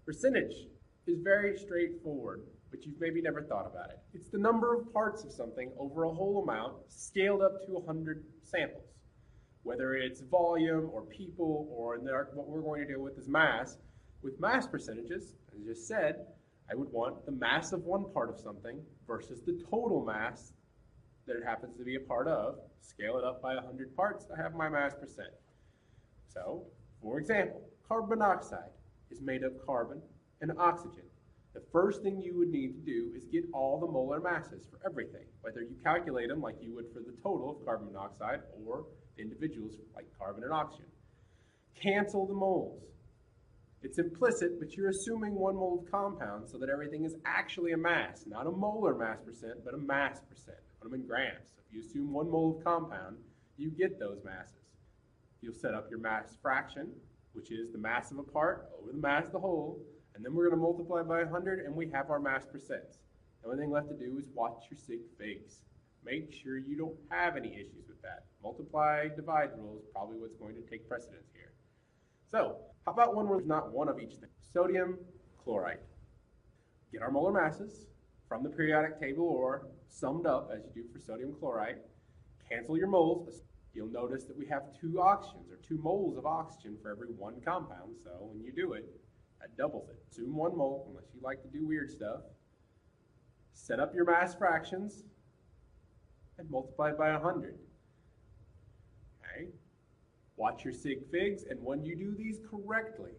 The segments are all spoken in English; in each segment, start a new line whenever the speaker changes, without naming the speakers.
Percentage is very straightforward, but you've maybe never thought about it. It's the number of parts of something over a whole amount scaled up to 100 samples. Whether it's volume or people or what we're going to deal with is mass. With mass percentages, as I just said, I would want the mass of one part of something versus the total mass that it happens to be a part of. Scale it up by 100 parts, I have my mass percent. So, for example, carbon monoxide is made of carbon and oxygen. The first thing you would need to do is get all the molar masses for everything, whether you calculate them like you would for the total of carbon monoxide or the individuals like carbon and oxygen. Cancel the moles. It's implicit, but you're assuming 1 mole of compound so that everything is actually a mass, not a molar mass percent, but a mass percent. Put them in grams. So if you assume 1 mole of compound, you get those masses. You'll set up your mass fraction, which is the mass of a part over the mass of the whole, and then we're going to multiply by 100, and we have our mass percents. The only thing left to do is watch your sig figs. Make sure you don't have any issues with that. Multiply, divide rule is probably what's going to take precedence here. So, how about one where there's not one of each thing? Sodium chloride. Get our molar masses from the periodic table or summed up as you do for sodium chloride. Cancel your moles. You'll notice that we have 2 oxygens or 2 moles of oxygen for every 1 compound. So when you do it, that doubles it. Assume 1 mole, unless you like to do weird stuff. Set up your mass fractions and multiply by 100. Okay? Watch your sig figs, and when you do these correctly,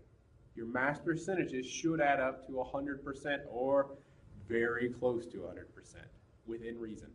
your mass percentages should add up to 100% or very close to 100% within reason.